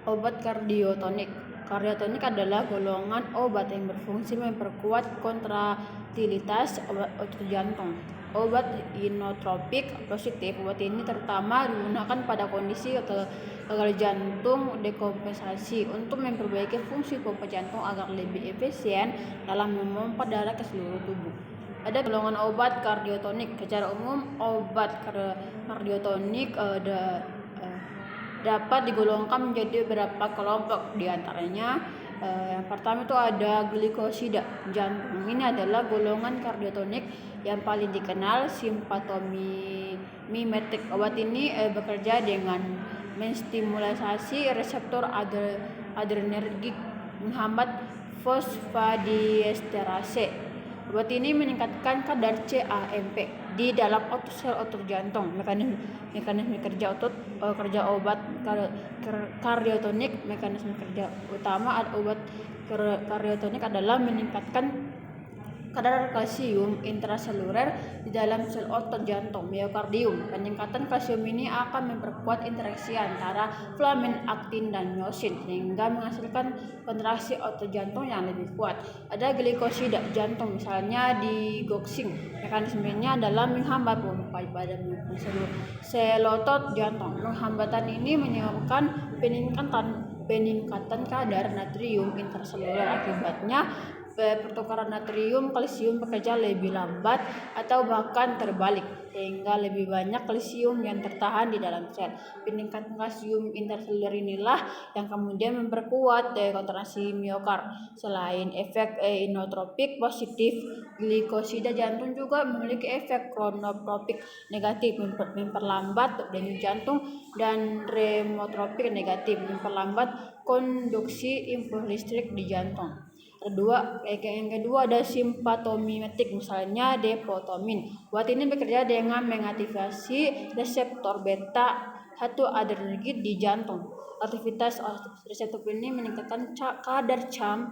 Obat kardiotonik. Kardiotonik adalah golongan obat yang berfungsi memperkuat kontraktilitas otot jantung. Obat inotropik positif. Obat ini terutama digunakan pada kondisi gagal jantung dekompensasi untuk memperbaiki fungsi pompa jantung agar lebih efisien dalam memompa darah ke seluruh tubuh. Ada golongan obat kardiotonik. Secara umum, obat kardiotonik dapat digolongkan menjadi beberapa kelompok. Di antaranya yang pertama itu ada glikosida jantung. Ini adalah golongan kardiotonik yang paling dikenal, simpatomimetik. Obat ini bekerja dengan menstimulasi reseptor adrenergik, menghambat fosfadiesterase. Obat ini meningkatkan kadar CAMP di dalam sel otot jantung. Mekanisme kerja obat kardiotonik. Mekanisme kerja utama obat kardiotonik adalah meningkatkan kadar kalsium intraseluler di dalam sel otot jantung miokardium. Peningkatan kalsium ini akan memperkuat interaksi antara filamen aktin dan myosin sehingga menghasilkan kontraksi otot jantung yang lebih kuat. Ada glikosida jantung, misalnya digoxin. Mekanismenya adalah menghambat pompa pada seluruh sel otot jantung. Penghambatan ini menyebabkan peningkatan kadar natrium intraseluler. Akibatnya pertukaran natrium kalsium bekerja lebih lambat atau bahkan terbalik, sehingga lebih banyak kalsium yang tertahan di dalam sel. Peningkatan kalsium intraseluler inilah yang kemudian memperkuat kontraksi miokard. Selain efek inotropik positif, glikosida jantung juga memiliki efek kronotropik negatif, memperlambat denyut jantung, dan remotropik negatif, memperlambat konduksi impuls listrik di jantung. Yang kedua ada simpatomimetik, misalnya depotomin. Obat ini bekerja dengan mengaktifasi reseptor beta 1 adrenergik di jantung. Aktivitas reseptor ini meningkatkan kadar CAM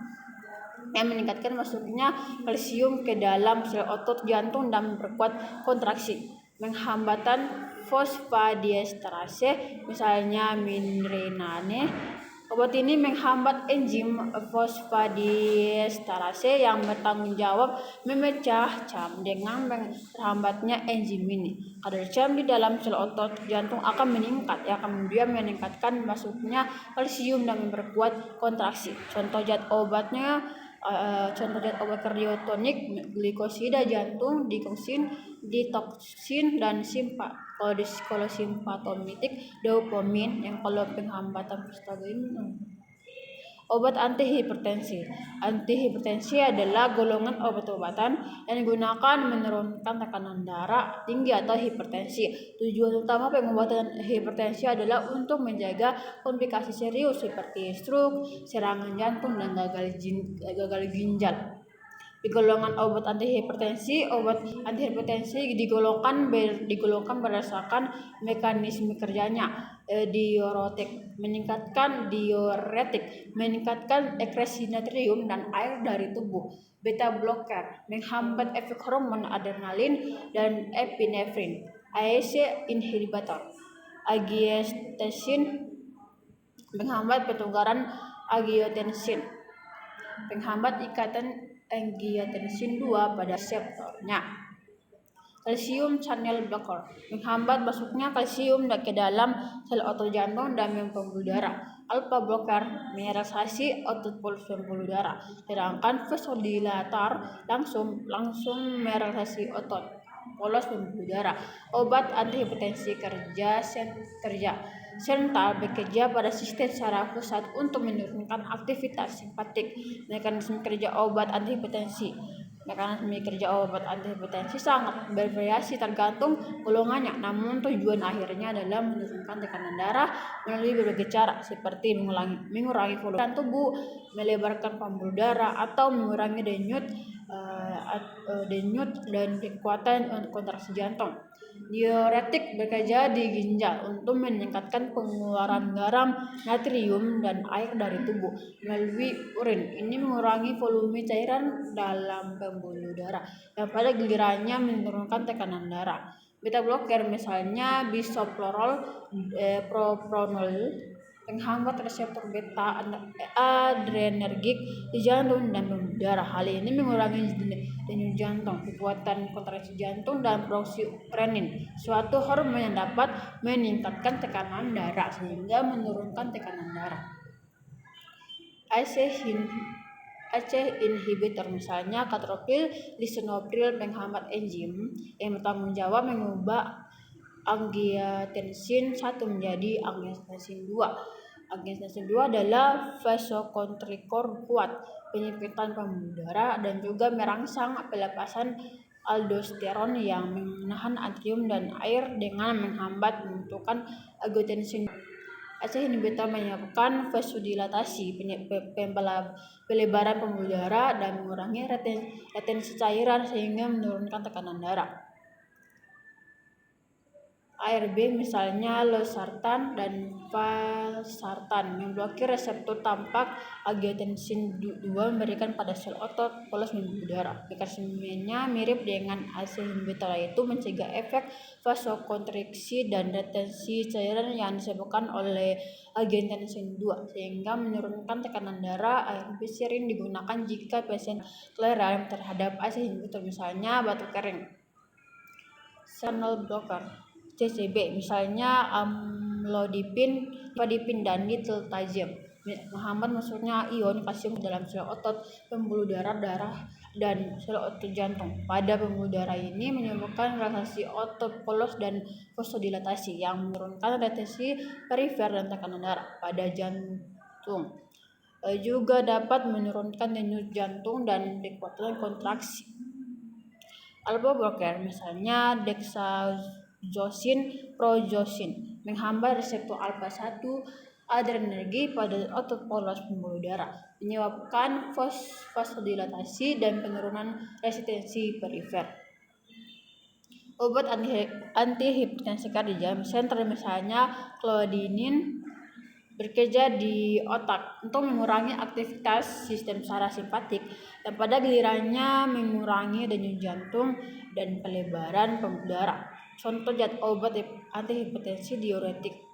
yang meningkatkan masuknya kalsium ke dalam sel otot jantung dan memperkuat kontraksi. Menghambatan fosfadiesterase, misalnya mirinane. Obat ini menghambat enzim fosfadiesterase yang bertanggung jawab memecah CAM. Dengan terhambatnya enzim ini, kadar CAM di dalam sel otot jantung akan meningkat, yang kemudian meningkatkan masuknya kalsium dan memperkuat kontraksi. Contoh zat obat kardiotonik: glikosida jantung, digoxin, dan kalau simpatomimetik dopamin. Yang kalau penghambatan prostaglandin. Obat antihipertensi. Antihipertensi adalah golongan obat-obatan yang digunakan menurunkan tekanan darah tinggi atau hipertensi. Tujuan utama pengobatan hipertensi adalah untuk menjaga komplikasi serius seperti stroke, serangan jantung, dan gagal ginjal. Di golongan obat antihipertensi digolongkan berdasarkan mekanisme kerjanya. Diuretik, meningkatkan ekresi natrium dan air dari tubuh. Beta blocker, menghambat efek hormon adrenalin dan epinefrin. ACE inhibitor. Angiotensin, menghambat pertukaran angiotensin, menghambat ikatan angiotensin 2 pada reseptornya. Kalsium channel blocker, menghambat masuknya kalsium ke dalam sel otot jantung dan pembuluh darah. Alpha blocker, merelaksasi otot polos pembuluh darah, sedangkan vasodilator langsung merelaksasi otot polos pembuluh darah. Obat antihipertensi kerja sentral bekerja pada sistem saraf pusat untuk menurunkan aktivitas simpatik. Mekanisme kerja obat antihipertensi sangat bervariasi tergantung golongannya, namun tujuan akhirnya adalah menurunkan tekanan darah melalui berbagai cara, seperti mengurangi volume tubuh, melebarkan pembuluh darah, atau mengurangi denyut dan kekuatan kontraksi jantung. Diuretik bekerja di ginjal untuk meningkatkan pengeluaran garam, natrium, dan air dari tubuh melalui urin. Ini mengurangi volume cairan dalam pembuluh darah, yang pada gilirannya menurunkan tekanan darah. Beta blocker, misalnya bisoprolol, propranolol, penghambat reseptor beta adrenergik di jantung dan pembuluh darah. Hal ini mengurangi denyut jantung, kekuatan kontraksi jantung, dan produksi renin, suatu hormon yang dapat meningkatkan tekanan darah sehingga menurunkan tekanan darah. ACE inhibitor misalnya katropil, lisinopril, penghambat enzim yang bertanggung jawab mengubah angiotensin 1 menjadi angiotensin 2. Angiotensin 2 adalah vasokonstriktor kuat, penyempitan pembuluh darah, dan juga merangsang pelepasan aldosteron yang menahan natrium dan air dengan menghambat pembentukan angiotensin. ACE inhibitor menyebabkan vasodilatasi, pelebaran pembuluh darah, dan mengurangi retensi cairan sehingga menurunkan tekanan darah. ARB misalnya losartan dan valsartan memblokir reseptor tampak angiotensin 2 memberikan pada sel otot polos pembuluh darah. Mekanismenya mirip dengan ACE inhibitor, yaitu mencegah efek vasokonstriksi dan retensi cairan yang disebabkan oleh angiotensin 2 sehingga menurunkan tekanan darah. ARB sering digunakan jika pasien toleran terhadap ACE inhibitor, misalnya batuk kering. Channel blocker CCB misalnya amlodipin, dan nitazoxanide menghambat masuknya ion kalsium ke dalam sel otot pembuluh darah dan sel otot jantung. Pada pembuluh darah ini menyebabkan relaksasi otot polos dan vasodilatasi yang menurunkan retensi perifer dan tekanan darah. Pada jantung juga dapat menurunkan denyut jantung dan kekuatan kontraksi. Alpha blocker misalnya dexazosin, prozosin menghambat reseptor alpha 1 adrenergi pada otot polos pembuluh darah, menyebabkan vasodilatasi dan penurunan resistensi perifer. Obat antihipertensi kardia sentral misalnya clonidine bekerja di otak untuk mengurangi aktivitas sistem parasimpatik dan pada gilirannya mengurangi denyut jantung dan pelebaran pembuluh darah. Contoh obat antihipertensi diuretik